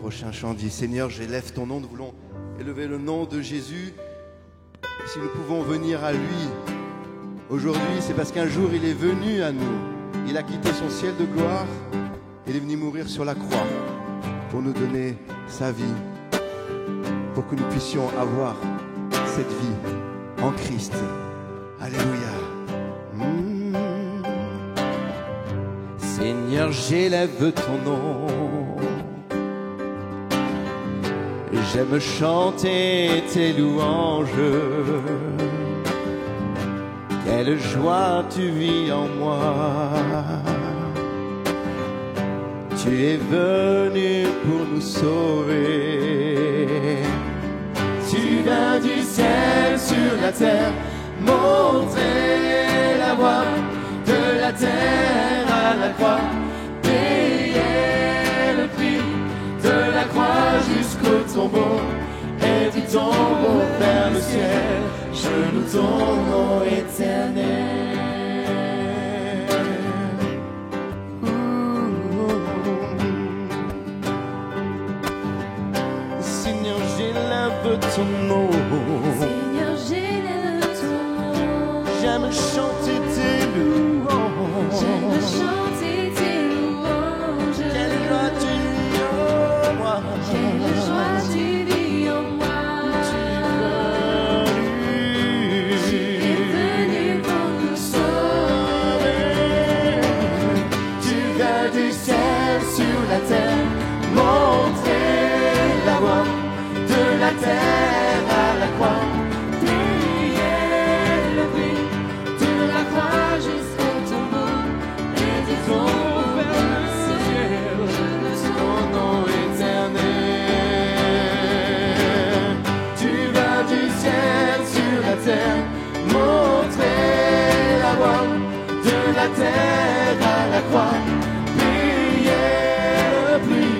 Prochain chant dit: Seigneur, j'élève ton nom. Nous voulons élever le nom de Jésus. Si nous pouvons venir à lui aujourd'hui, c'est parce qu'un jour il est venu à nous. Il a quitté son ciel de gloire. Il est venu mourir sur la croix pour nous donner sa vie, pour que nous puissions avoir cette vie en Christ. Alléluia. Seigneur, j'élève ton nom. J'aime chanter tes louanges. Quelle joie tu vis en moi. Tu es venu pour nous sauver. Tu viens du ciel sur la terre, montrer la voie de la terre à la croix, payer le prix de la croix jusqu'au tombeau, et du tombeau vers le ciel, je loue ton nom éternel. Seigneur, j'élève ton nom. Seigneur, j'élève ton nom. J'aime chanter tes louanges. J'aime chanter tes louanges. Quelle joie tu vis en moi. Quelle joie tu vis en moi. Tu es venu pour nous sauver. Tu viens du ciel sur la terre, montrer la voie de la terre à la croix, Payer le prix de la croix jusqu'au tombeau, et du tombeau vers le ciel, je loue ton nom éternel. Tu vas du ciel sur la terre, montrer la voie de la terre à la croix, payer le prix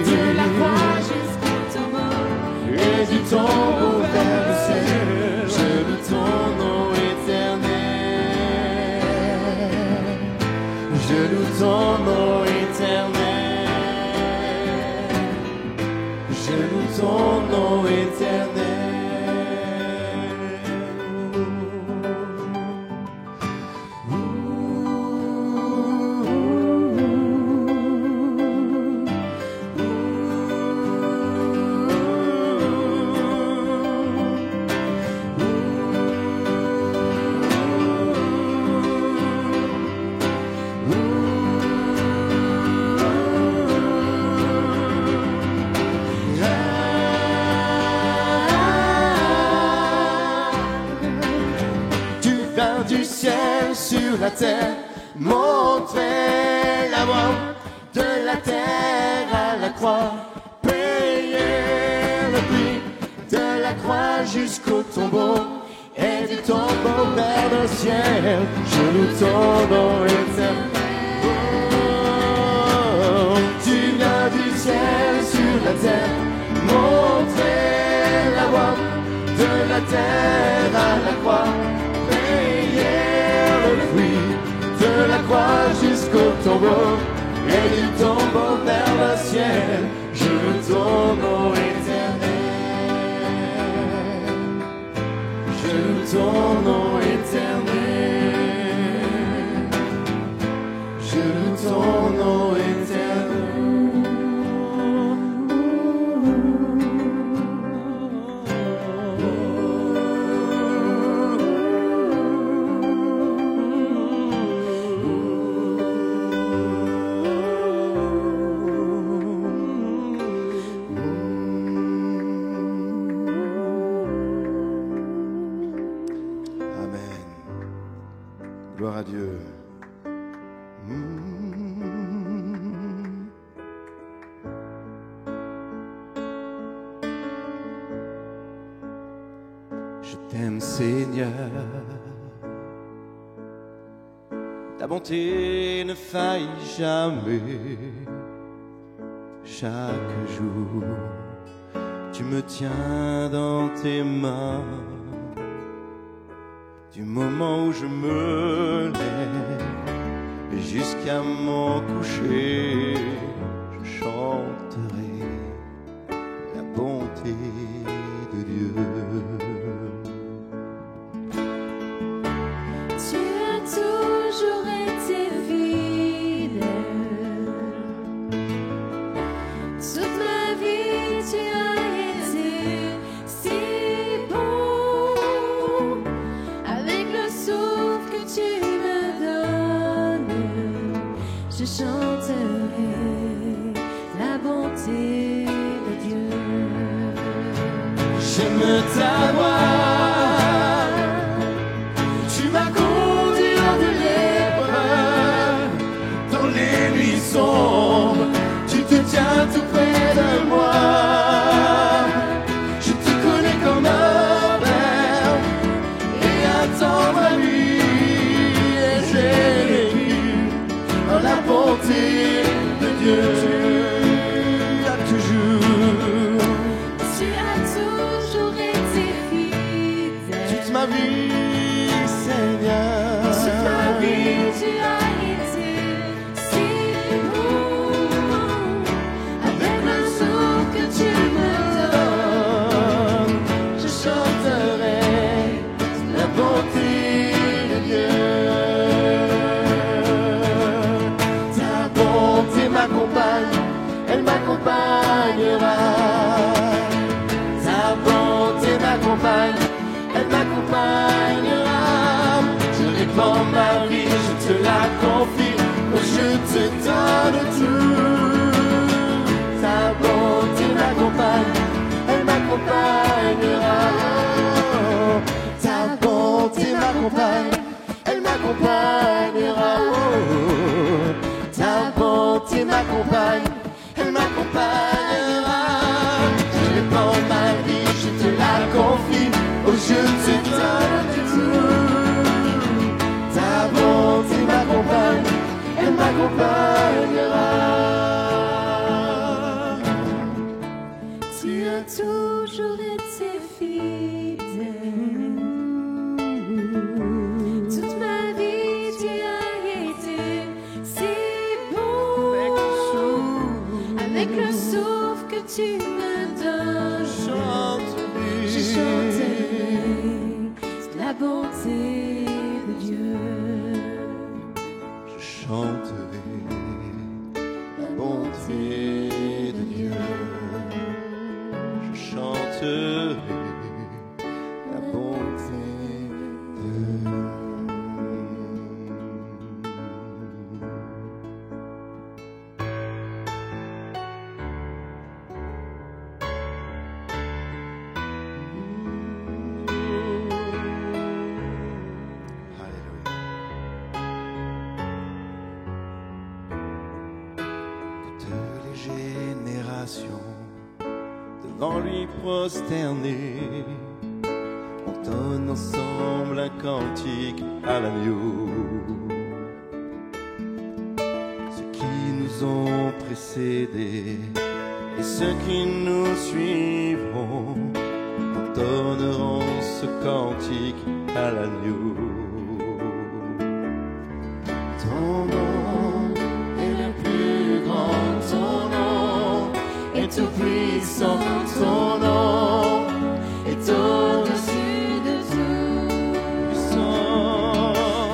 de la croix jusqu'au tombeau, et du tombeau vers le ciel, je loue ton nom éternel. Je loue ton nom éternel. Je loue ton nom éternel. Tu viens du ciel sur la terre, montrer la voie de la terre à la croix, payer le prix de la croix jusqu'au tombeau, et du tombeau vers le ciel, je loue ton nom éternel. Oh, tu viens du ciel sur la terre, montrer la voie de la terre à la croix, le fruit de la croix jusqu'au tombeau, et du tombeau vers le ciel, je loue ton nom éternel. Je loue ton nom éternel. Je loue ton nom Amen. Gloire à Dieu. Je t'aime, Seigneur. Ta bonté ne faillit jamais. chaque jour. Tu me tiens dans tes mains. Du moment où je me lève jusqu'à mon coucher, je chanterai la bonté de Dieu. Tu as toujours été fidèle. Toute ma vie, tu as été si bon. Avec le souffle que tu me donnes, je chanterai la bonté de Dieu. J'aime ta voix, tu m'as conduit hors de l'épreuve, dans les nuits sombres, tu te tiens tout près de moi. Je te connais comme un père, et attendre à lui, et j'ai vécu dans la bonté de Dieu. Tu as toujours Tu as toujours été fidèle. toute ma vie, Seigneur. Toute ma vie, tu as été si bon. Avec le souffle que tu me donnes, Je chanterai la bonté de Dieu. Ta bonté m'accompagne, elle m'accompagnera. Ta bonté m'accompagne, elle m'accompagnera. Je répands ma vie, je te la confie, je te donne tout. Ta bonté m'accompagne, elle m'accompagnera. Ta bonté m'accompagne, elle m'accompagnera. Ta bonté m'accompagne, elle m'accompagnera. Je répands ma vie, je te la confie, je te donne tout. Ta bonté m'accompagne, elle m'accompagnera. tu as toujours été fidèle. Toute ma vie, tu as été si bon. Avec le souffle que tu me donnes, je chanterai la bonté de Dieu. Je chanterai la bonté de Dieu. Je chanterai la bonté de Dieu. Alléluia. Toutes les générations devant lui prosternées entonnent ensemble un cantique à l'agneau. Ceux qui nous ont précédés et ceux qui nous suivront entonneront ce cantique à l'agneau. Ton nom est le plus grand, ton nom est tout puissant, ton nom est au-dessus de tout.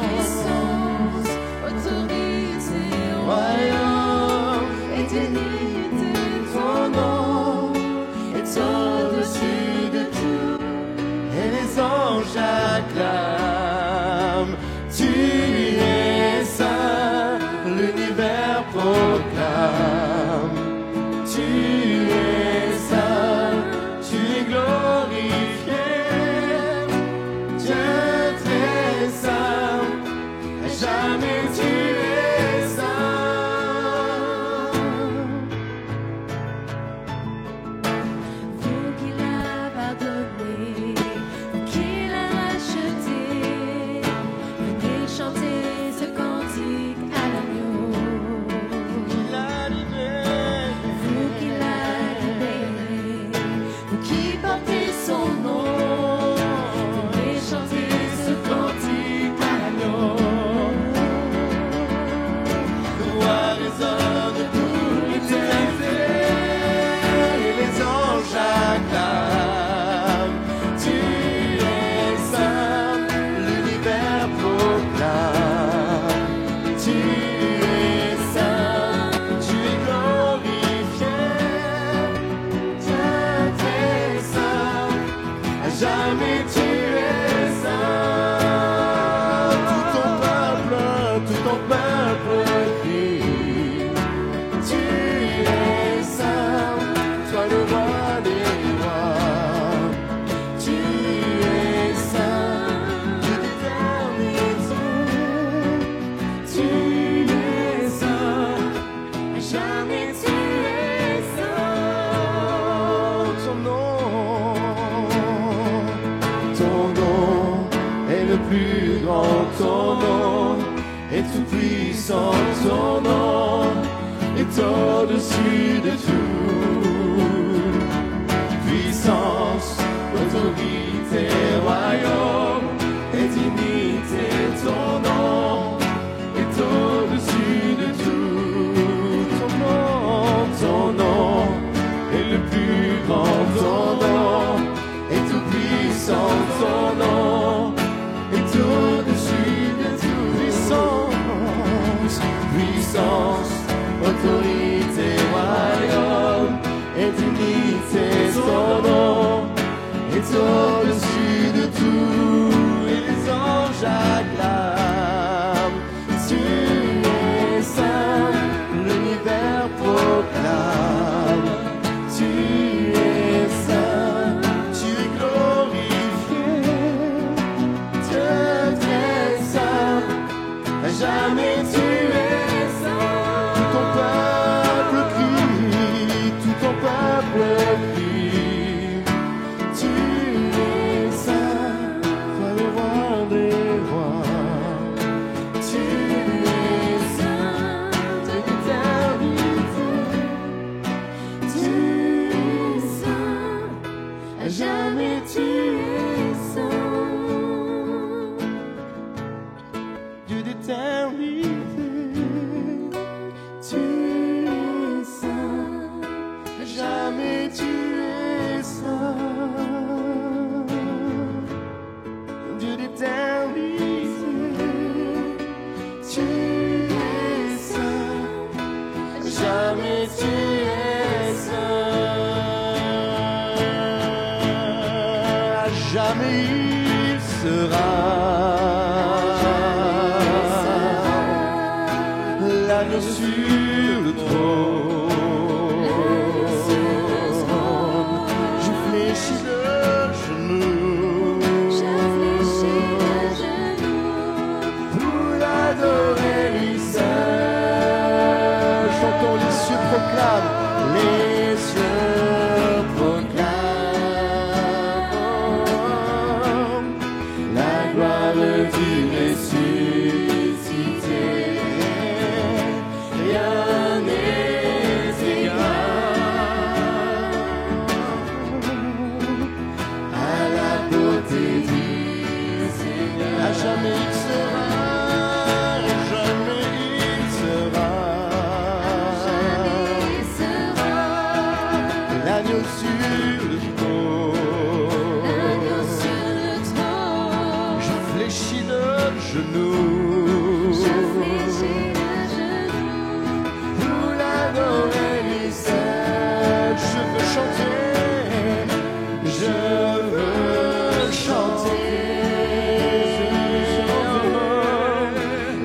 Puissance, autorité, royaume et dignité, ton nom est au-dessus de tout. Et les anges acclament, tu es saint, l'univers proclame. Tu es saint, tu es glorifié, Dieu très saint, à jamais tu es saint. Vous qu'il a pardonné, vous qu'il a racheté, venez chanter ce cantique à l'agneau. Il a libéré. Vous est tout puissant, ton nom est au-dessus de tout. Puissance, autorité, royaume et dignité, ton nom est au-dessus de tout. Ton nom est le plus grand, ton nom est tout puissant, ton nom est au-dessus de tout. Puissance, puissance, autorité, royaume et dignité, ton nom est au-dessus de tout. Et les anges acclament, tu es saint, l'univers proclame, tu es saint, tu es glorifié, Dieu très saint, à jamais tu es saint. Tout ton peuple crie, tout ton peuple crie, tu es saint, toi le roi des rois, tu es saint de l'éternité, tu es saint, à jamais tu es saint, Dieu d'éternité, tu es saint, à jamais tu es saint, Dieu d'éternité, tu es saint, à jamais tu es saint, à jamais il sera l'agneau sur le trône. Je fléchis le genou pour l'adorer lui seul. Chantons, les cieux proclament, les cieux proclament la gloire du ressuscité. Rien n'est égal à la beauté du Seigneur. À jamais il sera, à jamais il sera, l'agneau sur le trône. Je fléchis le genou pour l'adorer lui seul. Je veux chanter, je veux chanter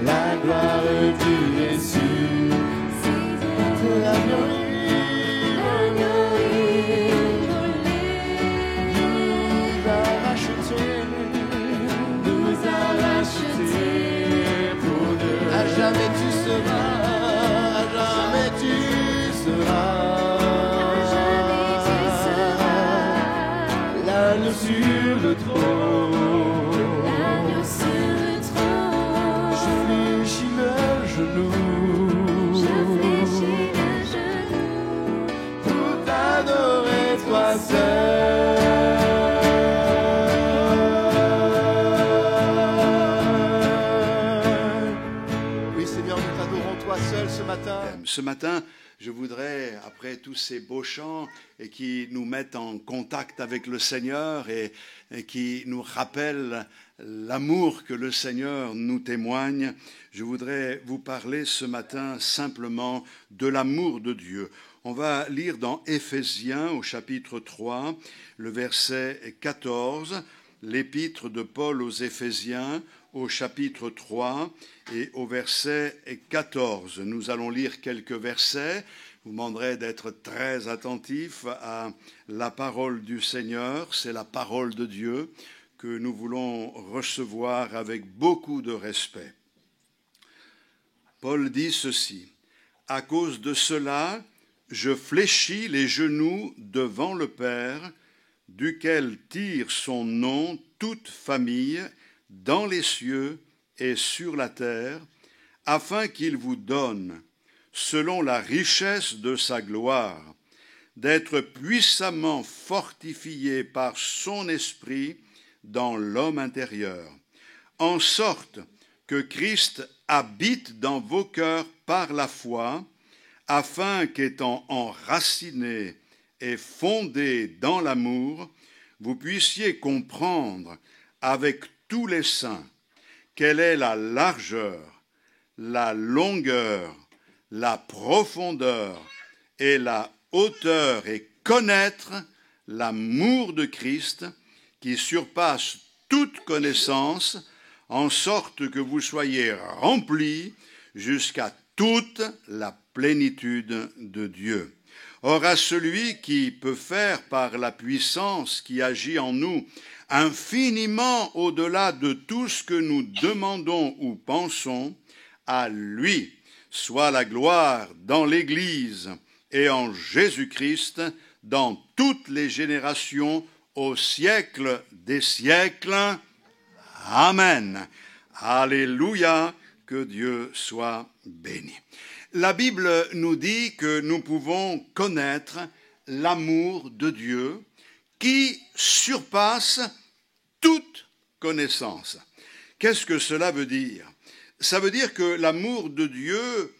la gloire du Jésus. L'agneau nous a rachetés, nous a rachetés pour Dieu. À jamais tu seras, à jamais tu seras, l'agneau sur le trône. Je fléchis le genou pour t'adorer toi seul. Oui Seigneur, nous t'adorons toi seul ce matin. Ce matin, je voudrais, après tous ces beaux chants et qui nous mettent en contact avec le Seigneur et qui nous rappellent l'amour que le Seigneur nous témoigne, je voudrais vous parler ce matin simplement de l'amour de Dieu. On va lire dans Éphésiens au chapitre 3, le verset 14, l'épître de Paul aux Éphésiens au chapitre 3 et au verset 14. Nous allons lire quelques versets. Je vous demanderai d'être très attentifs à la parole du Seigneur. C'est la parole de Dieu que nous voulons recevoir avec beaucoup de respect. Paul dit ceci: « À cause de cela, je fléchis les genoux devant le Père, duquel tire son nom toute famille dans les cieux et sur la terre, afin qu'il vous donne, selon la richesse de sa gloire, d'être puissamment fortifié par son esprit dans l'homme intérieur, en sorte que Christ habite dans vos cœurs par la foi, afin qu'étant enraciné et fondé dans l'amour, vous puissiez comprendre avec tous les saints quelle est la largeur, la longueur, la profondeur et la hauteur, et connaître l'amour de Christ qui surpasse toute connaissance, en sorte que vous soyez remplis jusqu'à toute la plénitude de Dieu. Or, à celui qui peut faire par la puissance qui agit en nous infiniment au-delà de tout ce que nous demandons ou pensons, à lui soit la gloire dans l'Église et en Jésus-Christ dans toutes les générations au siècle des siècles. Amen. Alléluia, que Dieu soit béni. La Bible nous dit que nous pouvons connaître l'amour de Dieu qui surpasse toute connaissance. Qu'est-ce que cela veut dire? Ça veut dire que l'amour de Dieu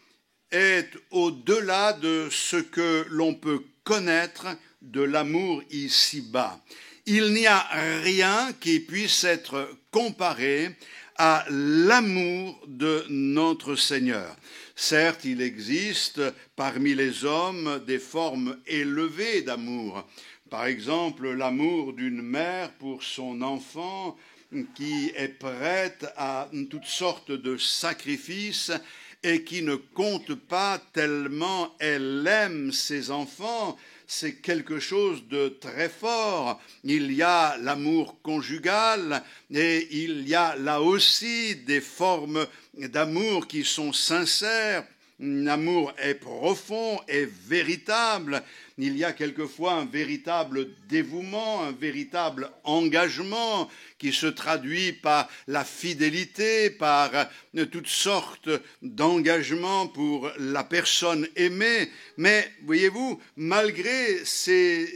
est au-delà de ce que l'on peut connaître de l'amour ici-bas. Il n'y a rien qui puisse être comparé à l'amour de notre Seigneur. Certes, il existe parmi les hommes des formes élevées d'amour. Par exemple, l'amour d'une mère pour son enfant qui est prête à toutes sortes de sacrifices et qui ne compte pas tellement elle aime ses enfants. C'est quelque chose de très fort. Il y a l'amour conjugal et il y a là aussi des formes d'amour qui sont sincères. L'amour est profond et véritable. Il y a quelquefois un véritable dévouement, un véritable engagement qui se traduit par la fidélité, par toutes sortes d'engagements pour la personne aimée. Mais, voyez-vous, malgré ces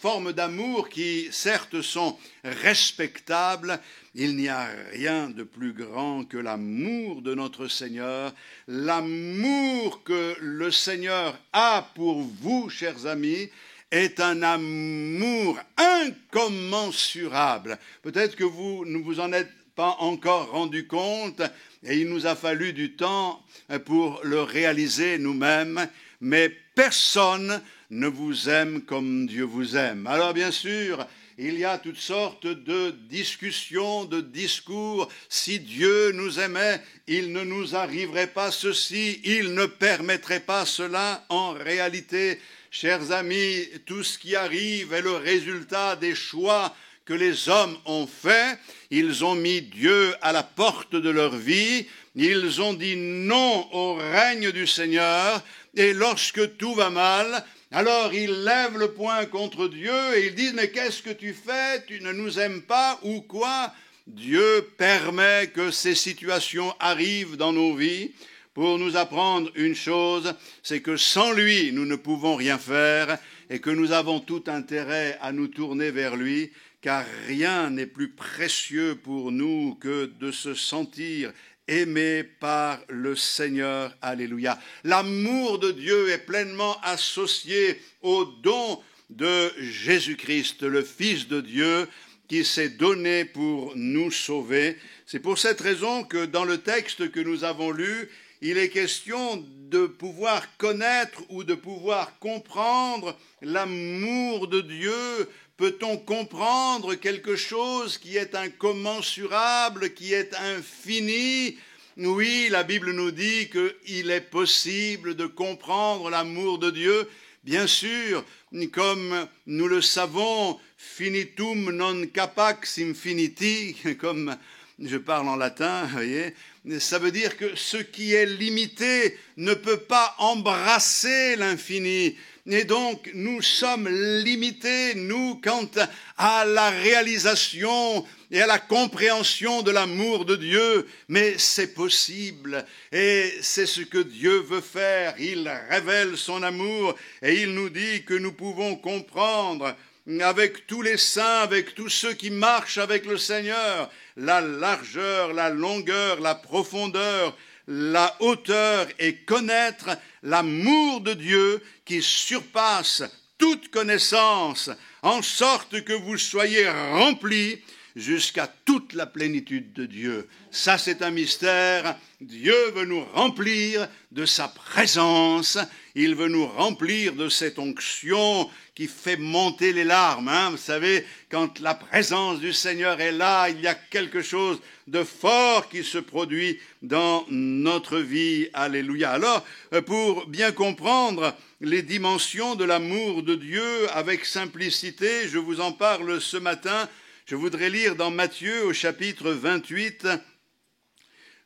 formes d'amour qui, certes, sont respectables, il n'y a rien de plus grand que l'amour de notre Seigneur, l'amour que le Seigneur a pour vous, chers amis, est un amour incommensurable. Peut-être que vous ne vous en êtes pas encore rendu compte, et il nous a fallu du temps pour le réaliser nous-mêmes, mais personne ne vous aime comme Dieu vous aime. Alors bien sûr, il y a toutes sortes de discussions, de discours. Si Dieu nous aimait, il ne nous arriverait pas ceci, il ne permettrait pas cela. En réalité, chers amis, tout ce qui arrive est le résultat des choix que les hommes ont faits. Ils ont mis Dieu à la porte de leur vie. Ils ont dit non au règne du Seigneur. Et lorsque tout va mal, alors ils lèvent le poing contre Dieu et ils disent « Mais qu'est-ce que tu fais? Tu ne nous aimes pas ou quoi ?» Dieu permet que ces situations arrivent dans nos vies pour nous apprendre une chose, c'est que sans lui, nous ne pouvons rien faire et que nous avons tout intérêt à nous tourner vers lui, car rien n'est plus précieux pour nous que de se sentir aimé par le Seigneur. Alléluia. L'amour de Dieu est pleinement associé au don de Jésus-Christ, le Fils de Dieu, qui s'est donné pour nous sauver. C'est pour cette raison que dans le texte que nous avons lu, il est question de pouvoir connaître ou de pouvoir comprendre l'amour de Dieu. Peut-on comprendre quelque chose qui est incommensurable, qui est infini? Oui, la Bible nous dit qu'il est possible de comprendre l'amour de Dieu. Bien sûr, comme nous le savons, finitum non capax infiniti, comme je parle en latin, vous voyez, ça veut dire que ce qui est limité ne peut pas embrasser l'infini. Et donc, nous sommes limités, nous, quant à la réalisation et à la compréhension de l'amour de Dieu. Mais c'est possible et c'est ce que Dieu veut faire. Il révèle son amour et il nous dit que nous pouvons comprendre avec tous les saints, avec tous ceux qui marchent avec le Seigneur, la largeur, la longueur, la profondeur, la hauteur et connaître l'amour de Dieu qui surpasse toute connaissance, en sorte que vous soyez remplis jusqu'à toute la plénitude de Dieu. Ça, c'est un mystère. Dieu veut nous remplir de sa présence. Il veut nous remplir de cette onction qui fait monter les larmes. Vous savez, quand la présence du Seigneur est là, il y a quelque chose de fort qui se produit dans notre vie. Alléluia. Alors, pour bien comprendre les dimensions de l'amour de Dieu avec simplicité, je vous en parle ce matin. Je voudrais lire dans Matthieu au chapitre 28,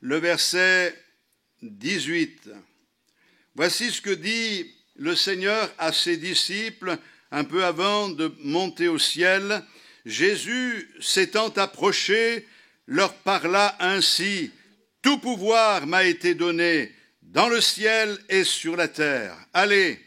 le verset 18. Voici ce que dit le Seigneur à ses disciples un peu avant de monter au ciel. Jésus, s'étant approché, leur parla ainsi. « Tout pouvoir m'a été donné dans le ciel et sur la terre. Allez,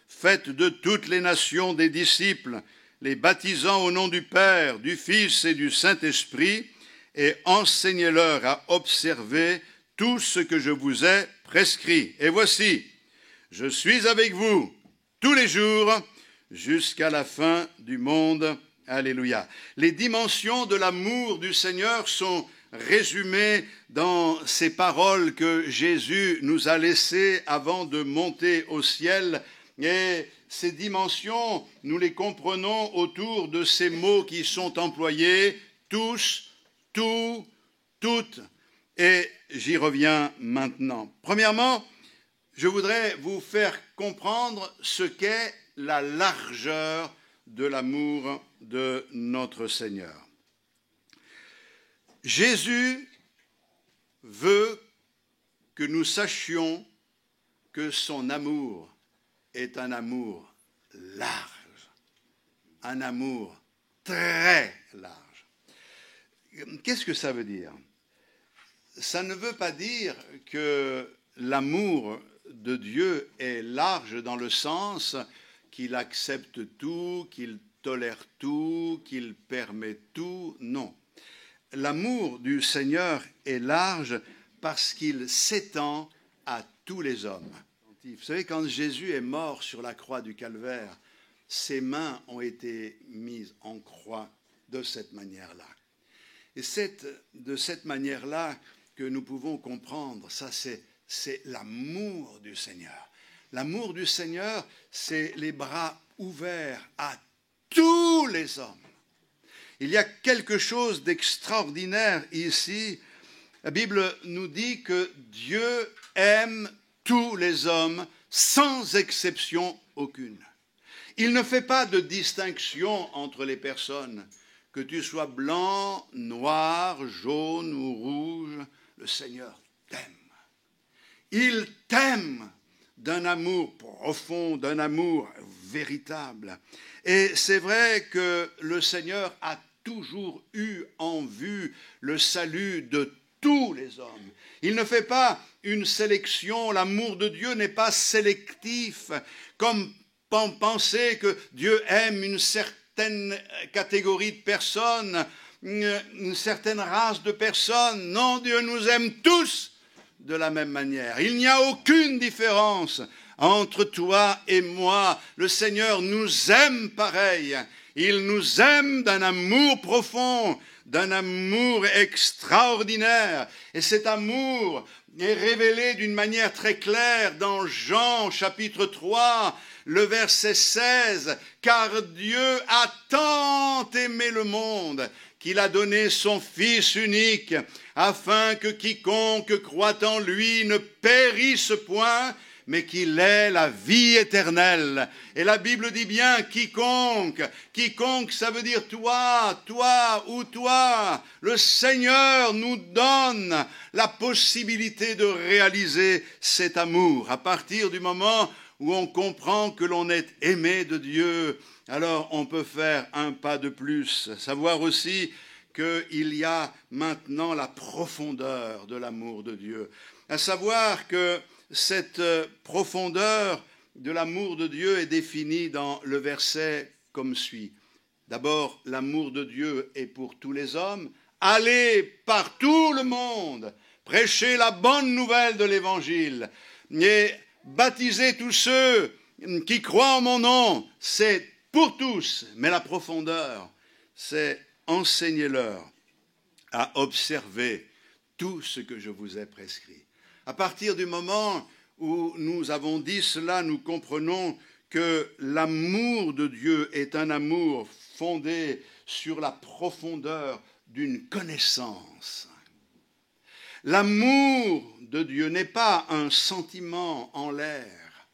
faites de toutes les nations des disciples, les baptisant au nom du Père, du Fils et du Saint-Esprit, et enseignez-leur à observer tout ce que je vous ai prescrit. Et voici, je suis avec vous tous les jours jusqu'à la fin du monde. » Alléluia. Les dimensions de l'amour du Seigneur sont résumées dans ces paroles que Jésus nous a laissées avant de monter au ciel. Et ces dimensions, nous les comprenons autour de ces mots qui sont employés, tous, tout, toutes. Et j'y reviens maintenant. Premièrement, je voudrais vous faire comprendre ce qu'est la largeur de l'amour de notre Seigneur. Jésus veut que nous sachions que son amour est un amour large, un amour très large. Qu'est-ce que ça veut dire? Ça ne veut pas dire que l'amour de Dieu est large dans le sens qu'il accepte tout, qu'il tolère tout, qu'il permet tout. Non. L'amour du Seigneur est large parce qu'il s'étend à tous les hommes. Vous savez, quand Jésus est mort sur la croix du Calvaire, ses mains ont été mises en croix de cette manière-là. Et c'est de cette manière-là que nous pouvons comprendre, ça c'est l'amour du Seigneur. L'amour du Seigneur, c'est les bras ouverts à tous les hommes. Il y a quelque chose d'extraordinaire ici. La Bible nous dit que Dieu aime tous les hommes, sans exception aucune. Il ne fait pas de distinction entre les personnes. Que tu sois blanc, noir, jaune ou rouge, le Seigneur t'aime. Il t'aime d'un amour profond, d'un amour véritable. Et c'est vrai que le Seigneur a toujours eu en vue le salut de tous les hommes. Il ne fait pas une sélection, l'amour de Dieu n'est pas sélectif, comme penser que Dieu aime une certaine catégorie de personnes, une certaine race de personnes. Non, Dieu nous aime tous de la même manière. Il n'y a aucune différence entre toi et moi. Le Seigneur nous aime pareil. Il nous aime d'un amour profond, d'un amour extraordinaire. Et cet amour est révélé d'une manière très claire dans Jean chapitre 3, le verset 16. « Car Dieu a tant aimé le monde qu'il a donné son Fils unique, afin que quiconque croit en lui ne périsse point, mais qu'il est la vie éternelle. Et la Bible dit bien quiconque, ça veut dire toi ou toi. Le Seigneur nous donne la possibilité de réaliser cet amour. À partir du moment où on comprend que l'on est aimé de Dieu, alors on peut faire un pas de plus. Savoir aussi qu'il y a maintenant la profondeur de l'amour de Dieu. À savoir que cette profondeur de l'amour de Dieu est définie dans le verset comme suit. D'abord, l'amour de Dieu est pour tous les hommes. Allez par tout le monde, prêchez la bonne nouvelle de l'Évangile et baptisez tous ceux qui croient en mon nom. C'est pour tous, mais la profondeur, c'est enseignez-leur à observer tout ce que je vous ai prescrit. À partir du moment où nous avons dit cela, nous comprenons que l'amour de Dieu est un amour fondé sur la profondeur d'une connaissance. L'amour de Dieu n'est pas un sentiment en l'air.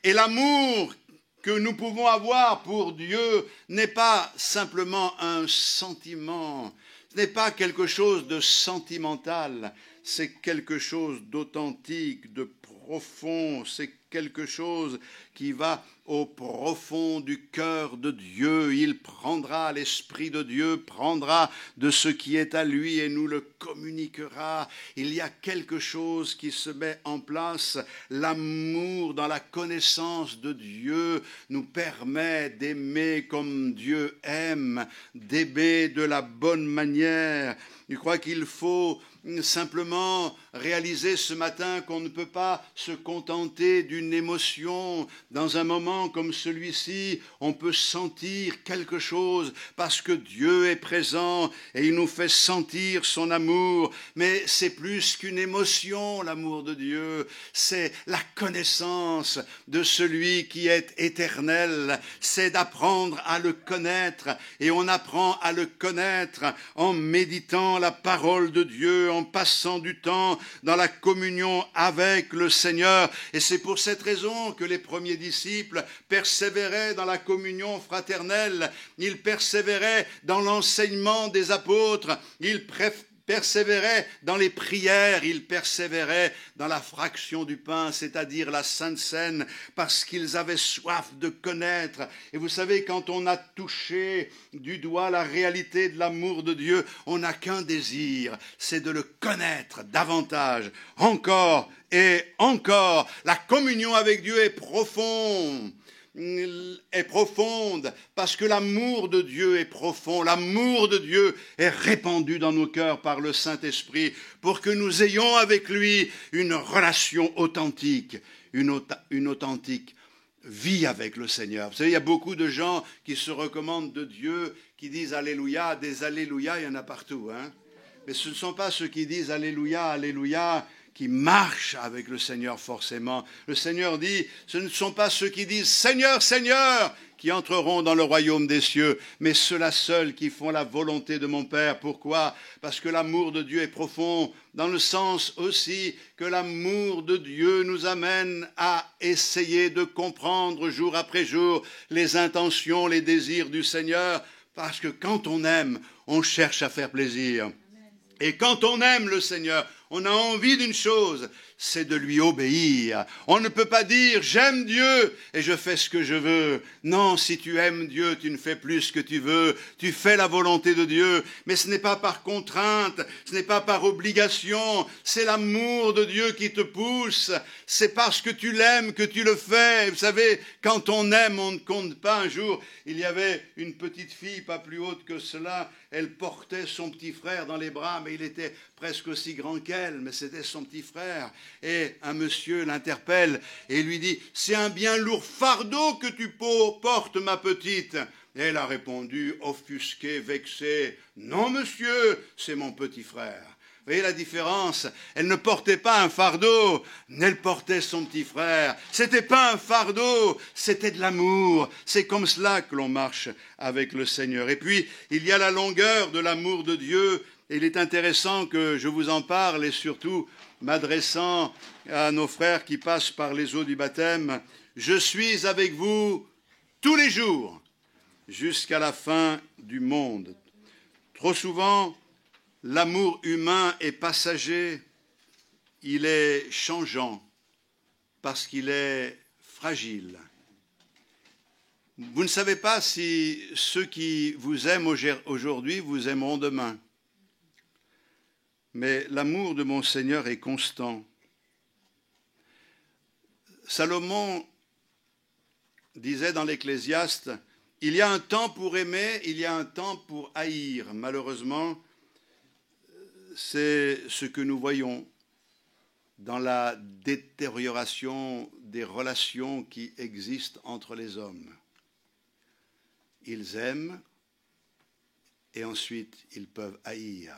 Et l'amour que nous pouvons avoir pour Dieu n'est pas simplement un sentiment, ce n'est pas quelque chose de sentimental, c'est quelque chose d'authentique, de profond, c'est quelque chose qui va au profond du cœur de Dieu. Il prendra, l'Esprit de Dieu prendra de ce qui est à lui et nous le communiquera. Il y a quelque chose qui se met en place. L'amour dans la connaissance de Dieu nous permet d'aimer comme Dieu aime, d'aimer de la bonne manière. Je crois qu'il faut simplement réaliser ce matin qu'on ne peut pas se contenter d'une émotion. Dans un moment comme celui-ci, on peut sentir quelque chose parce que Dieu est présent et il nous fait sentir son amour. Mais c'est plus qu'une émotion, l'amour de Dieu. C'est la connaissance de celui qui est éternel. C'est d'apprendre à le connaître et on apprend à le connaître en méditant la parole de Dieu, en passant du temps dans la communion avec le Seigneur. Et c'est pour cette raison que les premiers disciples persévéraient dans la communion fraternelle, ils persévéraient dans l'enseignement des apôtres, ils persévéraient dans les prières, ils persévéraient dans la fraction du pain, c'est-à-dire la Sainte Seine, parce qu'ils avaient soif de connaître. Et vous savez, quand on a touché du doigt la réalité de l'amour de Dieu, on n'a qu'un désir, c'est de le connaître davantage, encore et encore. La communion avec Dieu est profonde parce que l'amour de Dieu est profond. L'amour de Dieu est répandu dans nos cœurs par le Saint-Esprit pour que nous ayons avec lui une relation authentique, une authentique vie avec le Seigneur. Vous savez, il y a beaucoup de gens qui se recommandent de Dieu, qui disent Alléluia. Des Alléluia, il y en a partout, hein. Mais ce ne sont pas ceux qui disent Alléluia, Alléluia, qui marchent avec le Seigneur forcément. Le Seigneur dit, ce ne sont pas ceux qui disent « Seigneur, Seigneur » qui entreront dans le royaume des cieux, mais ceux-là seuls qui font la volonté de mon Père. Pourquoi ? Parce que l'amour de Dieu est profond, dans le sens aussi que l'amour de Dieu nous amène à essayer de comprendre jour après jour les intentions, les désirs du Seigneur, parce que quand on aime, on cherche à faire plaisir. Et quand on aime le Seigneur, on a envie d'une chose, c'est de lui obéir. On ne peut pas dire « j'aime Dieu et je fais ce que je veux ». Non, si tu aimes Dieu, tu ne fais plus ce que tu veux. Tu fais la volonté de Dieu, mais ce n'est pas par contrainte, ce n'est pas par obligation. C'est l'amour de Dieu qui te pousse. C'est parce que tu l'aimes que tu le fais. Vous savez, quand on aime, on ne compte pas. Un jour, il y avait une petite fille, pas plus haute que cela. Elle portait son petit frère dans les bras, mais il était presque aussi grand qu'elle, mais c'était son petit frère. Et un monsieur l'interpelle et lui dit « C'est un bien lourd fardeau que tu portes, ma petite ». Et elle a répondu, offusquée, vexée, « Non, monsieur, c'est mon petit frère ». Vous voyez la différence? Elle ne portait pas un fardeau, elle portait son petit frère. C'était pas un fardeau, c'était de l'amour. C'est comme cela que l'on marche avec le Seigneur. Et puis, il y a la longueur de l'amour de Dieu. Et il est intéressant que je vous en parle et surtout m'adressant à nos frères qui passent par les eaux du baptême. Je suis avec vous tous les jours jusqu'à la fin du monde. Trop souvent, l'amour humain est passager, il est changeant parce qu'il est fragile. Vous ne savez pas si ceux qui vous aiment aujourd'hui vous aimeront demain. Mais l'amour de mon Seigneur est constant. Salomon disait dans l'Ecclésiaste, « Il y a un temps pour aimer, il y a un temps pour haïr. » Malheureusement, c'est ce que nous voyons dans la détérioration des relations qui existent entre les hommes. Ils aiment et ensuite ils peuvent haïr.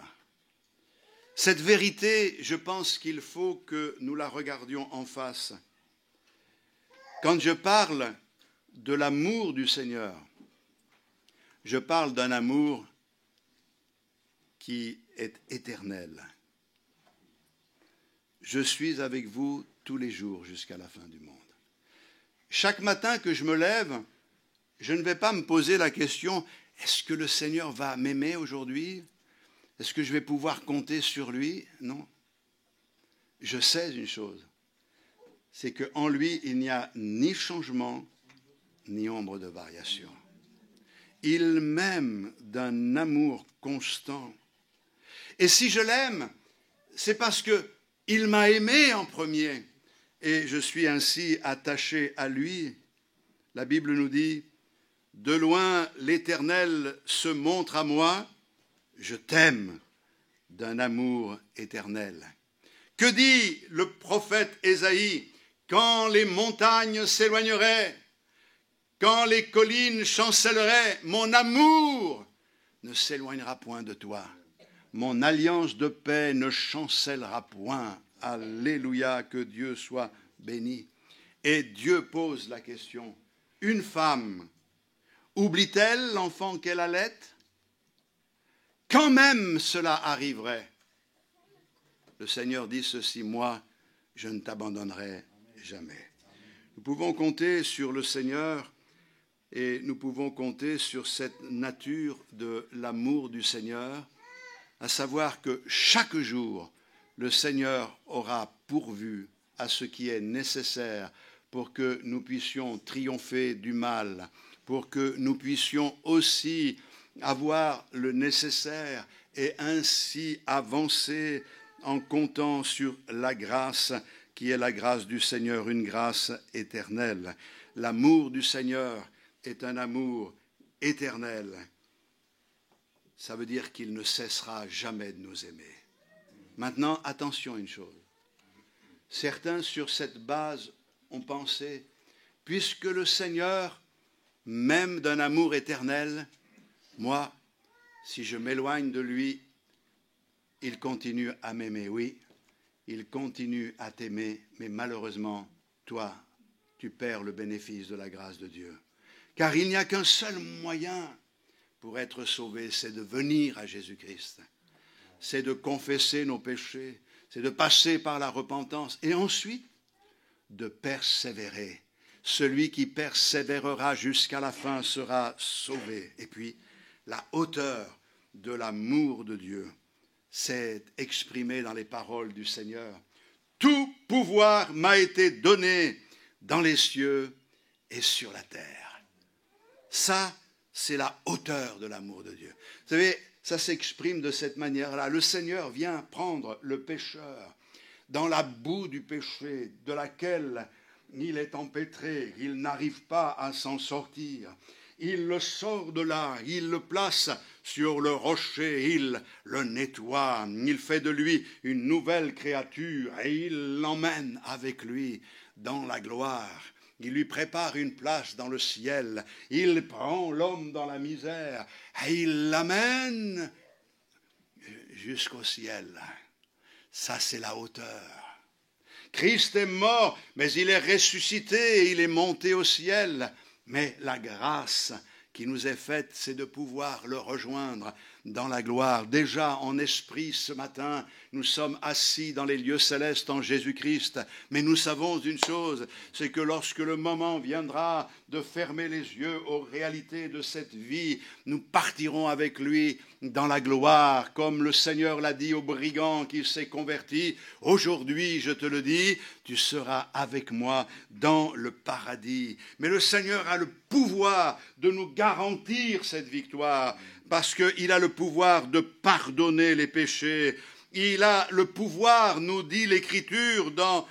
Cette vérité, je pense qu'il faut que nous la regardions en face. Quand je parle de l'amour du Seigneur, je parle d'un amour qui est éternel. Je suis avec vous tous les jours jusqu'à la fin du monde. Chaque matin que je me lève, je ne vais pas me poser la question, est-ce que le Seigneur va m'aimer aujourd'hui ? Est-ce que je vais pouvoir compter sur lui ? Non. Je sais une chose, c'est qu'en lui, il n'y a ni changement, ni ombre de variation. Il m'aime d'un amour constant. Et si je l'aime, c'est parce qu'il m'a aimé en premier. Et je suis ainsi attaché à lui. La Bible nous dit, « De loin, l'Éternel se montre à moi. Je t'aime d'un amour éternel. » Que dit le prophète Ésaïe ? Quand les montagnes s'éloigneraient, quand les collines chancelleraient, mon amour ne s'éloignera point de toi. Mon alliance de paix ne chancellera point. Alléluia, que Dieu soit béni. Et Dieu pose la question, une femme oublie-t-elle l'enfant qu'elle allait ? Quand même cela arriverait. Le Seigneur dit ceci, moi, je ne t'abandonnerai jamais. Nous pouvons compter sur le Seigneur et nous pouvons compter sur cette nature de l'amour du Seigneur, à savoir que chaque jour, le Seigneur aura pourvu à ce qui est nécessaire pour que nous puissions triompher du mal, pour que nous puissions aussi avoir le nécessaire et ainsi avancer en comptant sur la grâce qui est la grâce du Seigneur, une grâce éternelle. L'amour du Seigneur est un amour éternel. Ça veut dire qu'il ne cessera jamais de nous aimer. Maintenant, attention à une chose. Certains, sur cette base, ont pensé, puisque le Seigneur m'aime d'un amour éternel, moi, si je m'éloigne de lui, il continue à m'aimer. Oui, il continue à t'aimer, mais malheureusement, toi, tu perds le bénéfice de la grâce de Dieu. Car il n'y a qu'un seul moyen pour être sauvé, c'est de venir à Jésus-Christ. C'est de confesser nos péchés, c'est de passer par la repentance et ensuite de persévérer. Celui qui persévérera jusqu'à la fin sera sauvé. Et puis, la hauteur de l'amour de Dieu s'est exprimée dans les paroles du Seigneur. Tout pouvoir m'a été donné dans les cieux et sur la terre. Ça, c'est la hauteur de l'amour de Dieu. Vous savez, ça s'exprime de cette manière-là. Le Seigneur vient prendre le pécheur dans la boue du péché de laquelle il est empêtré, il n'arrive pas à s'en sortir. Il le sort de là, il le place sur le rocher, il le nettoie, il fait de lui une nouvelle créature et il l'emmène avec lui dans la gloire. Il lui prépare une place dans le ciel, il prend l'homme dans la misère et il l'amène jusqu'au ciel. Ça, c'est la hauteur. Christ est mort, mais il est ressuscité et il est monté au ciel. Mais la grâce qui nous est faite, c'est de pouvoir le rejoindre dans la gloire. Déjà en esprit ce matin, nous sommes assis dans les lieux célestes en Jésus-Christ. Mais nous savons une chose, c'est que lorsque le moment viendra de fermer les yeux aux réalités de cette vie, nous partirons avec lui dans la gloire, comme le Seigneur l'a dit au brigand qui s'est converti. Aujourd'hui, je te le dis, tu seras avec moi dans le paradis. Mais le Seigneur a le pouvoir de nous garantir cette victoire, parce qu'il a le pouvoir de pardonner les péchés. Il a le pouvoir, nous dit l'Écriture dans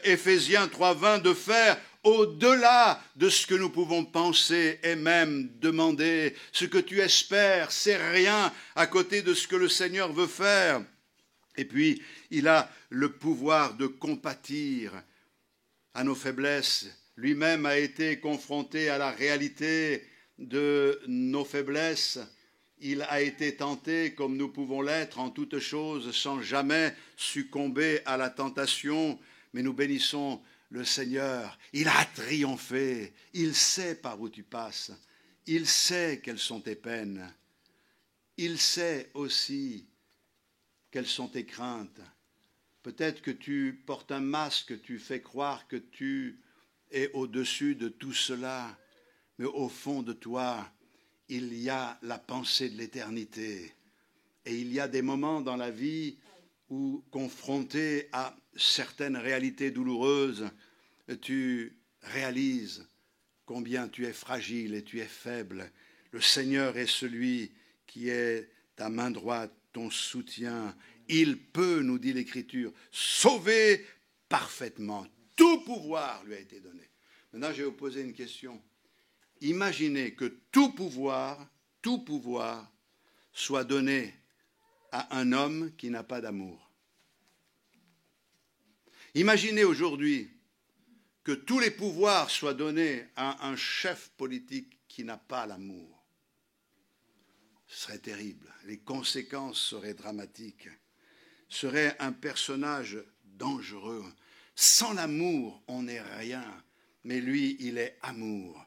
Éphésiens 3:20, de faire au-delà de ce que nous pouvons penser et même demander. Ce que tu espères, c'est rien à côté de ce que le Seigneur veut faire. Et puis, il a le pouvoir de compatir à nos faiblesses. Lui-même a été confronté à la réalité de nos faiblesses. Il a été tenté comme nous pouvons l'être en toutes choses sans jamais succomber à la tentation. Mais nous bénissons le Seigneur. Il a triomphé. Il sait par où tu passes. Il sait quelles sont tes peines. Il sait aussi quelles sont tes craintes. Peut-être que tu portes un masque, tu fais croire que tu es au-dessus de tout cela. Mais au fond de toi, il y a la pensée de l'éternité. Et il y a des moments dans la vie où, confronté à certaines réalités douloureuses, tu réalises combien tu es fragile et tu es faible. Le Seigneur est celui qui est ta main droite, ton soutien. Il peut, nous dit l'Écriture, sauver parfaitement. Tout pouvoir lui a été donné. Maintenant, je vais vous poser une question. Imaginez que tout pouvoir soit donné à un homme qui n'a pas d'amour. Imaginez aujourd'hui que tous les pouvoirs soient donnés à un chef politique qui n'a pas l'amour. Ce serait terrible. Les conséquences seraient dramatiques. Ce serait un personnage dangereux. Sans l'amour, on n'est rien. Mais lui, il est amour.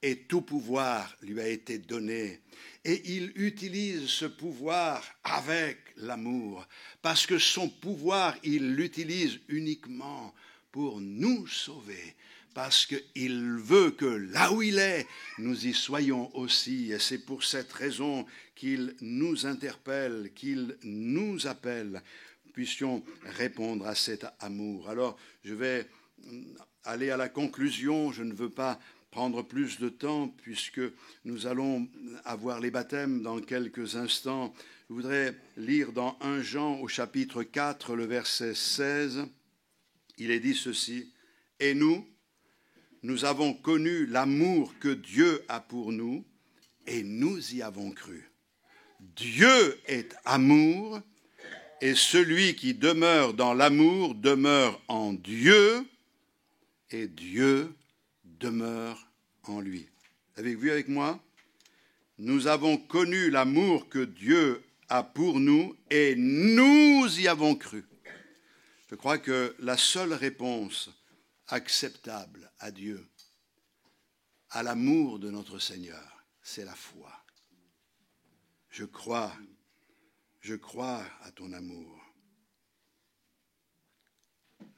Et tout pouvoir lui a été donné. Et il utilise ce pouvoir avec l'amour, parce que son pouvoir, il l'utilise uniquement pour nous sauver, parce qu'il veut que là où il est, nous y soyons aussi. Et c'est pour cette raison qu'il nous interpelle, qu'il nous appelle, puissions répondre à cet amour. Alors, je vais aller à la conclusion, je ne veux pas prendre plus de temps puisque nous allons avoir les baptêmes dans quelques instants. Je voudrais lire dans 1 Jean au chapitre 4, le verset 16. Il est dit ceci: « Et nous avons connu l'amour que Dieu a pour nous et nous y avons cru. Dieu est amour et celui qui demeure dans l'amour demeure en Dieu et Dieu demeure en lui. » Avez-vous vu avec moi? Nous avons connu l'amour que Dieu a pour nous et nous y avons cru. Je crois que la seule réponse acceptable à Dieu, à l'amour de notre Seigneur, c'est la foi. Je crois à ton amour.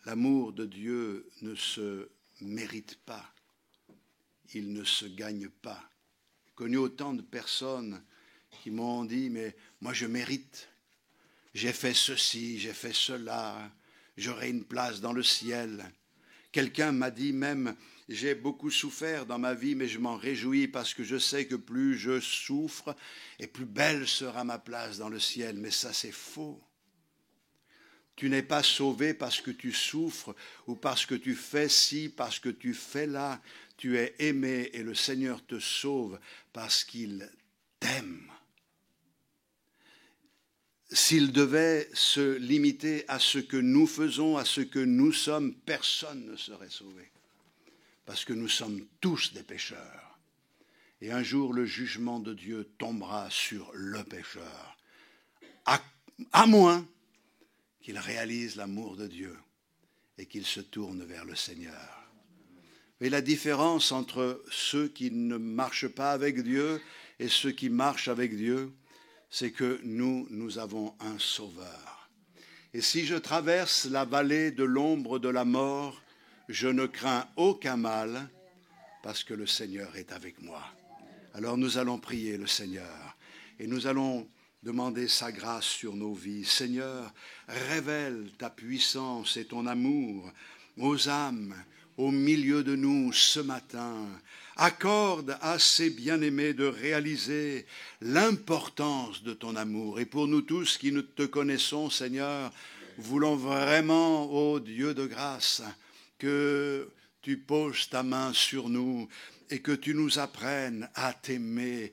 L'amour de Dieu ne se mérite pas. Il ne se gagne pas. J'ai connu autant de personnes qui m'ont dit « mais moi je mérite, j'ai fait ceci, j'ai fait cela, j'aurai une place dans le ciel ». Quelqu'un m'a dit même « j'ai beaucoup souffert dans ma vie, mais je m'en réjouis parce que je sais que plus je souffre, et plus belle sera ma place dans le ciel ». Mais ça c'est faux. Tu n'es pas sauvé parce que tu souffres ou parce que tu fais ci, parce que tu fais là. Tu es aimé et le Seigneur te sauve parce qu'il t'aime. S'il devait se limiter à ce que nous faisons, à ce que nous sommes, personne ne serait sauvé. Parce que nous sommes tous des pécheurs. Et un jour, le jugement de Dieu tombera sur le pécheur. À moins qu'il réalise l'amour de Dieu et qu'il se tourne vers le Seigneur. Et la différence entre ceux qui ne marchent pas avec Dieu et ceux qui marchent avec Dieu, c'est que nous avons un Sauveur. Et si je traverse la vallée de l'ombre de la mort, je ne crains aucun mal, parce que le Seigneur est avec moi. Alors nous allons prier le Seigneur, et nous allons demander sa grâce sur nos vies. Seigneur, révèle ta puissance et ton amour aux âmes, au milieu de nous ce matin. Accorde à ces bien-aimés de réaliser l'importance de ton amour. Et pour nous tous qui ne te connaissons, Seigneur, voulons vraiment, ô Dieu de grâce, que tu poses ta main sur nous et que tu nous apprennes à t'aimer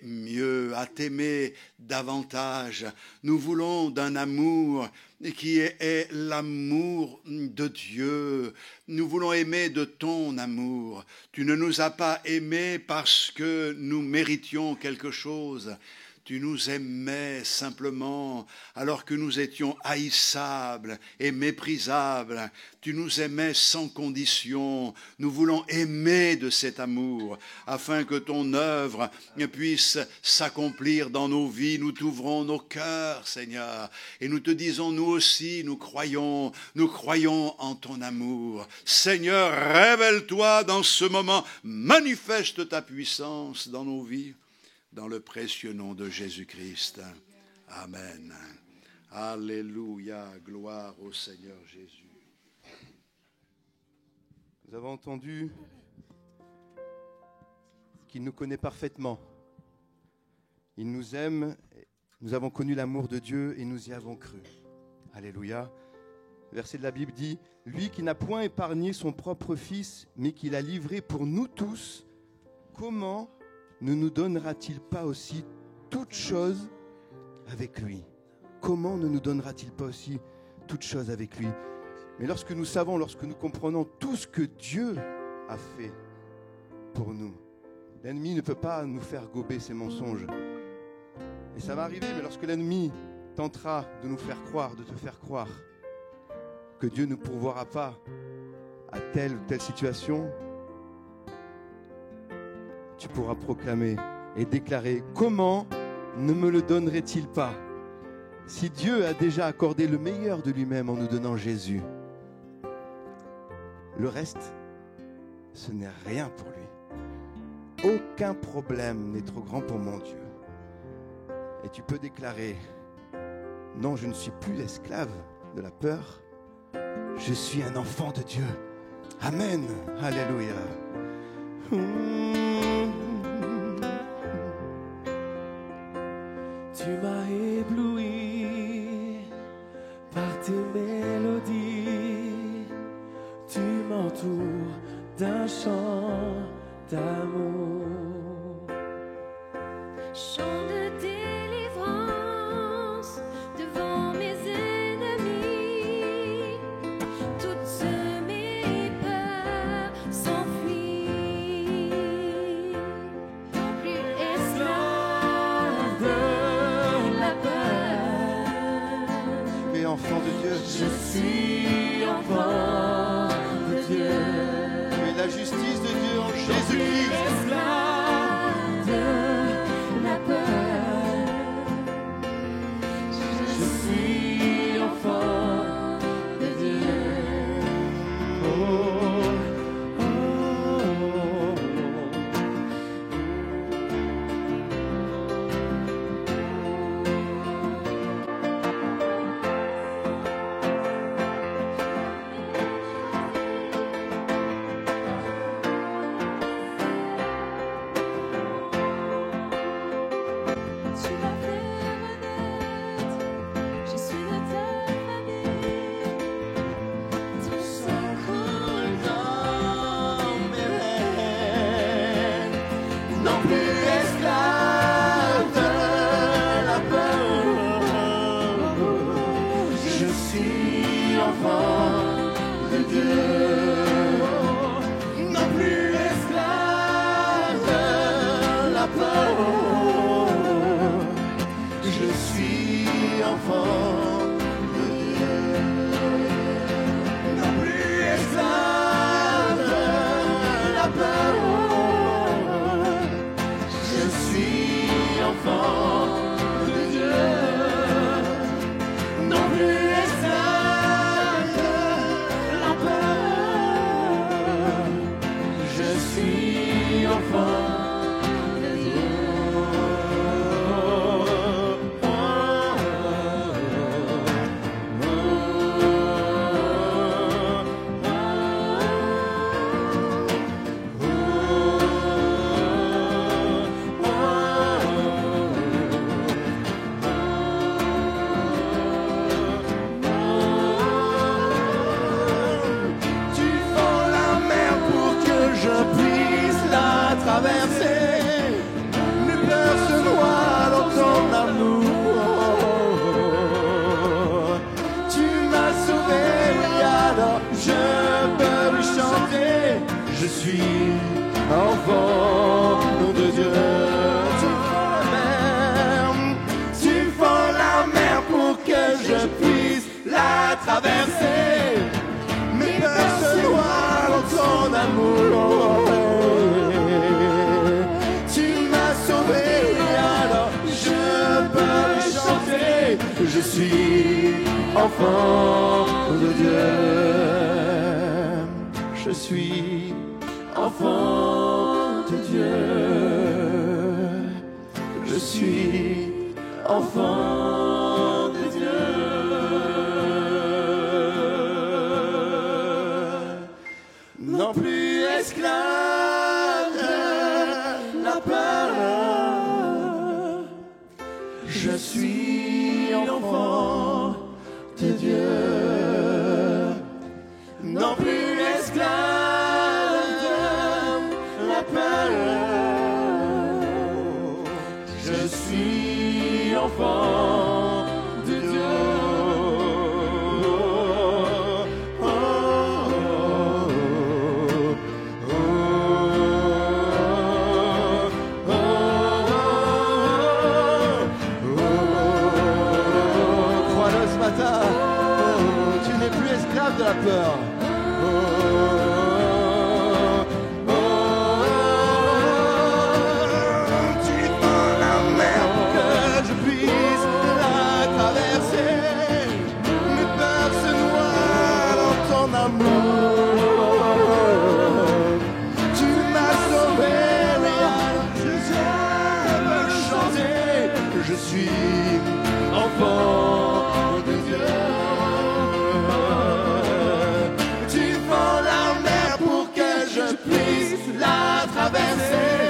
mieux, à t'aimer davantage. Nous voulons d'un amour qui est l'amour de Dieu. Nous voulons aimer de ton amour. Tu ne nous as pas aimés parce que nous méritions quelque chose. Tu nous aimais simplement alors que nous étions haïssables et méprisables. Tu nous aimais sans condition. Nous voulons aimer de cet amour afin que ton œuvre puisse s'accomplir dans nos vies. Nous t'ouvrons nos cœurs, Seigneur, et nous te disons, nous aussi, nous croyons en ton amour. Seigneur, révèle-toi dans ce moment, manifeste ta puissance dans nos vies. Dans le précieux nom de Jésus-Christ. Amen. Alléluia. Gloire au Seigneur Jésus. Nous avons entendu qu'il nous connaît parfaitement. Il nous aime. Nous avons connu l'amour de Dieu et nous y avons cru. Alléluia. Le verset de la Bible dit « Lui qui n'a point épargné son propre Fils, mais qui l'a livré pour nous tous, comment ne nous donnera-t-il pas aussi toutes choses avec lui ?» Comment ne nous donnera-t-il pas aussi toutes choses avec lui? Mais lorsque nous savons, lorsque nous comprenons tout ce que Dieu a fait pour nous, l'ennemi ne peut pas nous faire gober ses mensonges. Et ça va arriver, mais lorsque l'ennemi tentera de nous faire croire, de te faire croire que Dieu ne pourvoira pas à telle ou telle situation, tu pourras proclamer et déclarer « Comment ne me le donnerait-il pas ?» Si Dieu a déjà accordé le meilleur de lui-même en nous donnant Jésus, le reste, ce n'est rien pour lui. Aucun problème n'est trop grand pour mon Dieu. Et tu peux déclarer « Non, je ne suis plus l'esclave de la peur, je suis un enfant de Dieu. » Amen. Alléluia. Tu m'as ébloui par tes mélodies, tu m'entoures d'un chant d'amour. Chant de délivrance devant mes ennemis, toutes mes peurs s'enfuient. Non plus esclave de la peur, Tu es enfant de Dieu. je suis enfant de Dieu. Tu es la justice de Dieu en Jésus-Christ. Esclave je peux lui chanter. Je suis enfant de Dieu. Tu fends la mer pour que je puisse la traverser. Mes peurs se noient dans ton amour. Tu m'as sauvé, alors je peux lui chanter. Je suis enfant de Dieu. Je suis enfant de Dieu. Je suis enfant de Dieu. Non plus esclave de la peur. Je suis enfant de Dieu. Non plus esclave de la peur. Je suis enfant de Dieu. Oh, oh, oh, oh, oh. Crois-le ce matin. Tu n'es plus esclave de la peur. Tu fends la mer pour que je puisse la traverser. Mes peurs se noient dans ton amour. Tu m'as sauvé, je veux chanter. Je suis enfant de Dieu. Tu fends la mer pour que je puisse la traverser.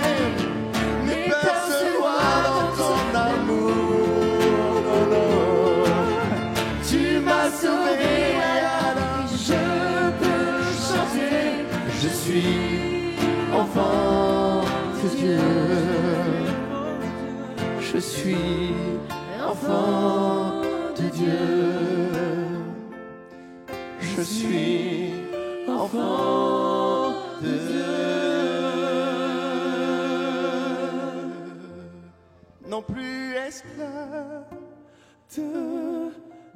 Mes peurs se noient dans ton amour. Tu m'as sauvé, alors je peux chanter. Je suis enfant de Dieu. Je suis enfant de Dieu. Je suis enfant de Dieu. Non plus esclave de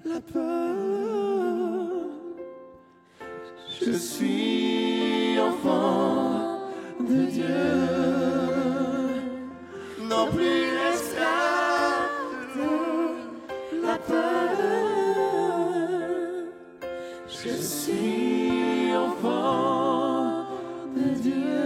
la peur. Je suis enfant de Dieu. Non plus esclave de la peur. Je suis enfant de Dieu.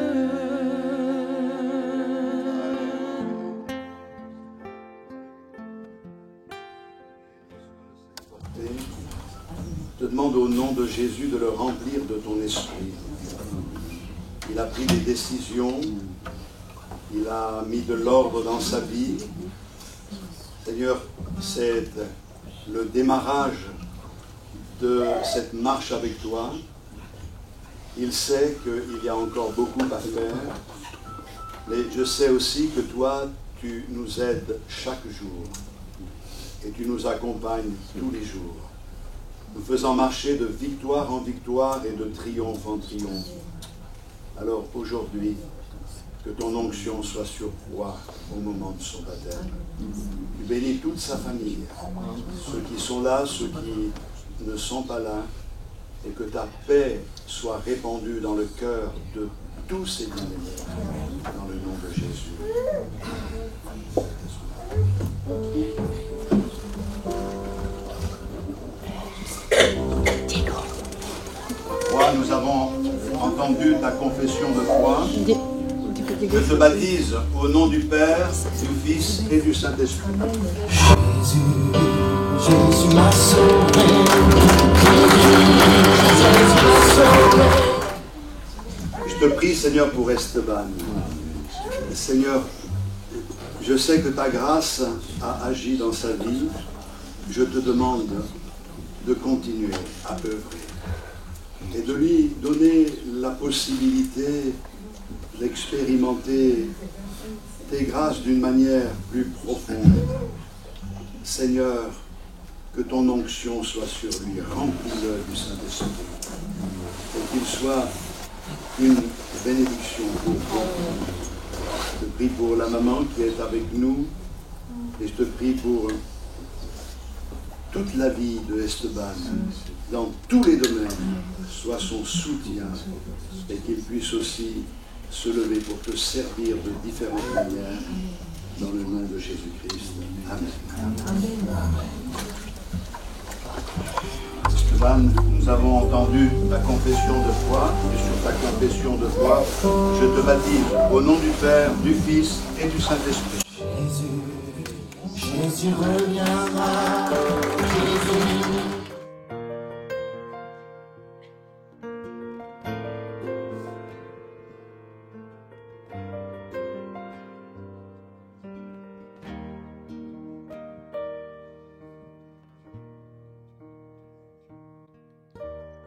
Je te demande au nom de Jésus de le remplir de ton esprit. Il a pris des décisions, il a mis de l'ordre dans sa vie. Seigneur, c'est le démarrage de cette marche avec toi. Il sait qu'il y a encore beaucoup à faire, mais je sais aussi que toi, tu nous aides chaque jour et tu nous accompagnes tous les jours, nous faisant marcher de victoire en victoire et de triomphe en triomphe. Alors aujourd'hui, que ton onction soit sur Roi au moment de son baptême. Tu bénis toute sa famille, ceux qui sont là, ceux qui ne sont pas là, et que ta paix soit répandue dans le cœur de tous ces bien-aimés, dans le nom de Jésus. Roi, nous avons entendu ta confession de foi. Je te baptise au nom du Père, du Fils et du Saint-Esprit. Jésus m'a sauvé. Je te prie, Seigneur, pour Esteban. Seigneur, je sais que ta grâce a agi dans sa vie. Je te demande de continuer à œuvrer et de lui donner la possibilité d'expérimenter tes grâces d'une manière plus profonde. Seigneur, que ton onction soit sur lui, remplis-le du Saint-Esprit. soit une bénédiction pour vous. Je te prie pour la maman qui est avec nous et je te prie pour toute la vie de Esteban, dans tous les domaines, soit son soutien et qu'il puisse aussi se lever pour te servir de différentes manières dans le nom de Jésus-Christ. Amen. Esteban, nous avons entendu ta confession de foi et sur ta confession de foi, je te baptise au nom du Père, du Fils et du Saint-Esprit. Jésus reviendra, Jésus.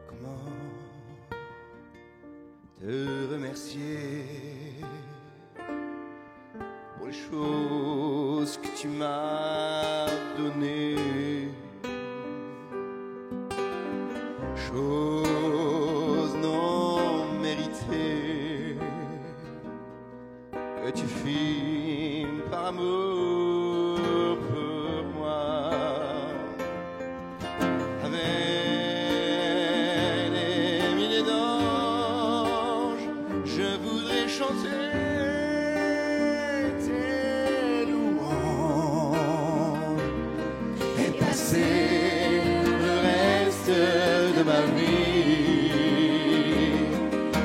Comment te remercier pour les choses que tu m'as données, choses non méritées que tu fis par amour pour moi. Avec les milliers d'anges, je voudrais chanter tes louanges et passer le reste de ma vie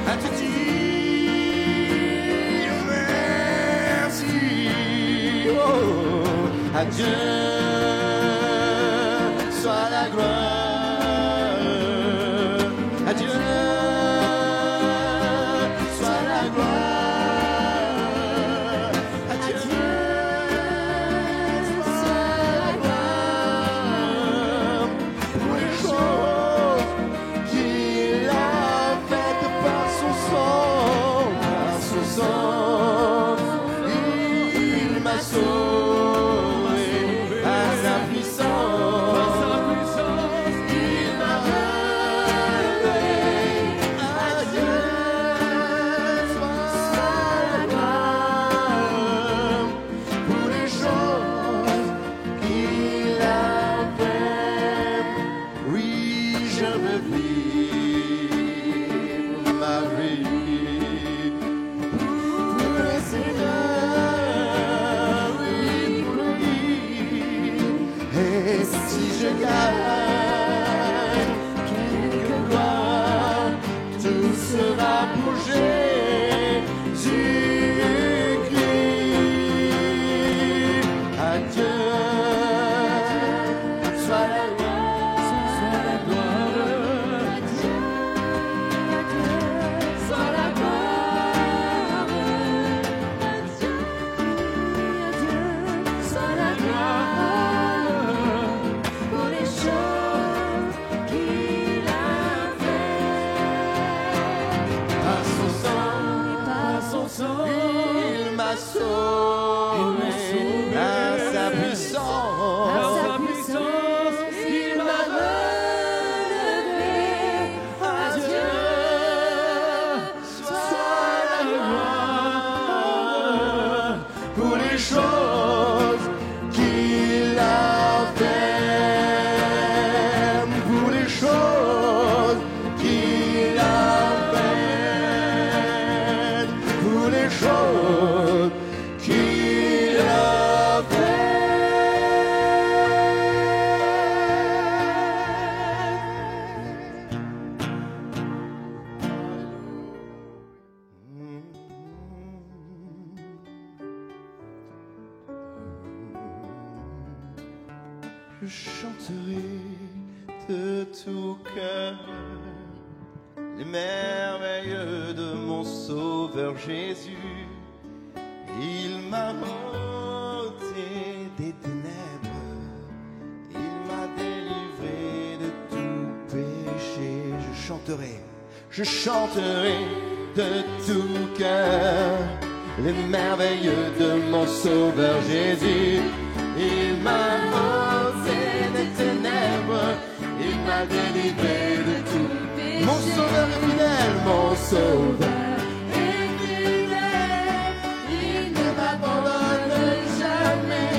à te dire merci. Oh, à Dieu soit la gloire, à Dieu soit la gloire, à Dieu soit la gloire pour les choses qu'il a faites par son sang, il m'a sauvé à sa puissance, il m'a relevé. À Dieu soit la gloire pour les choses qu'il a faites. Oui, je veux vivre ma vie pour le Seigneur, oui, pour lui. Et si je gagne quelque gloire, tout sera pour Jésus-Christ. À Dieu soit la gloire, à Dieu soit la gloire, à Dieu soit la gloire pour les choses qu'il a faites. par son sang, il m'a sauvé à sa puissance, il m'a relevé. À Dieu soit la gloire pour les choses qu'il a faites, pour les choses qu'il a faites, pour les choses qu'il a faites. Je chanterai de tout cœur les merveilles de mon Sauveur Jésus. Il m'a ôté des ténèbres, il m'a délivré de tout péché. Je chanterai de tout cœur les merveilles de mon Sauveur Jésus. Il m'a ôté des ténèbres, il m'a délivré de tout. Mon Sauveur est fidèle, mon sauveur est fidèle, il ne m'abandonne jamais.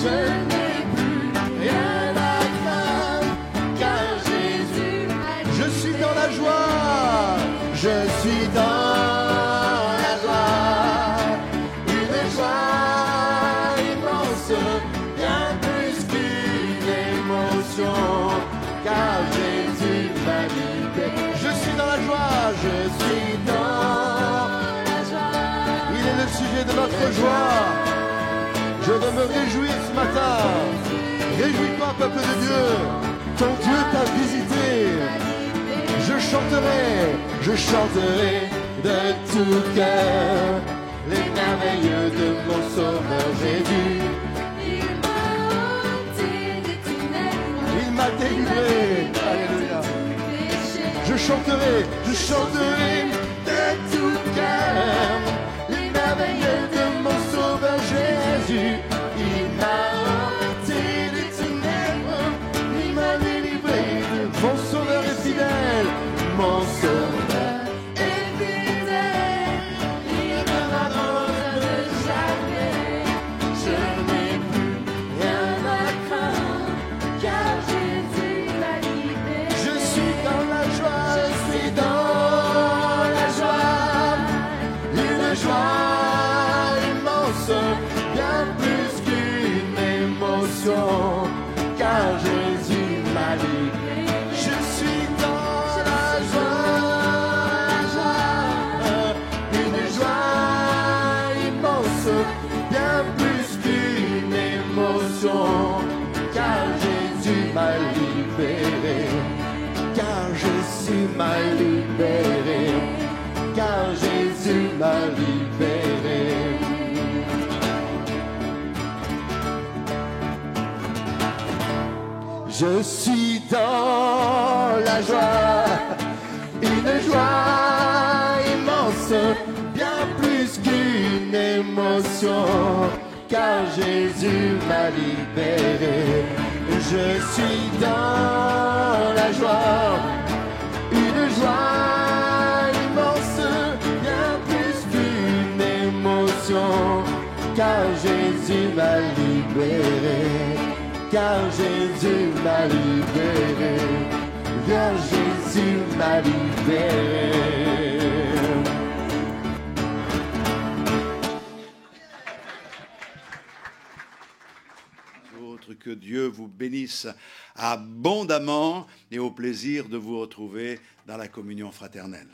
Je n'ai plus rien à craindre, car Jésus m'a guidé. Je suis dans la joie, je suis dans la joie, une joie immense, bien plus qu'une émotion, car Jésus m'a libéré. Je suis dans la joie, je suis dans la joie. Il est le sujet de notre joie. Je veux me réjouir ce matin. Réjouis-toi, peuple de Dieu. Ton Dieu t'a visité. Je chanterai de tout cœur les merveilleux de mon Sauveur Jésus. Il m'a ôté des ténèbres, Il m'a délivré. Alléluia. péché. Je chanterai de tout cœur les merveilleux de mon Sauveur Jésus. Il m'a ôté des ténèbres, il m'a délivré. Mon Sauveur est fidèle, mon Sauveur Et fidèle, il ne m'abandonne jamais. Je n'ai plus rien à craindre, car Jésus m'a libéré. Je suis dans la joie, je suis dans la joie, une joie immense, bien plus qu'une émotion, car Jésus m'a libéré. Je suis dans la joie, une joie immense, bien plus qu'une émotion, car Jésus m'a libéré. Car Jésus m'a libéré, car Jésus m'a libéré. Je suis dans la joie, une joie immense, bien plus qu'une émotion, car Jésus m'a libéré. Je suis dans la joie, une joie immense, bien plus qu'une émotion, car Jésus m'a libéré, car Jésus m'a libéré, car Jésus m'a libéré. Que Dieu vous bénisse abondamment et au plaisir de vous retrouver dans la communion fraternelle.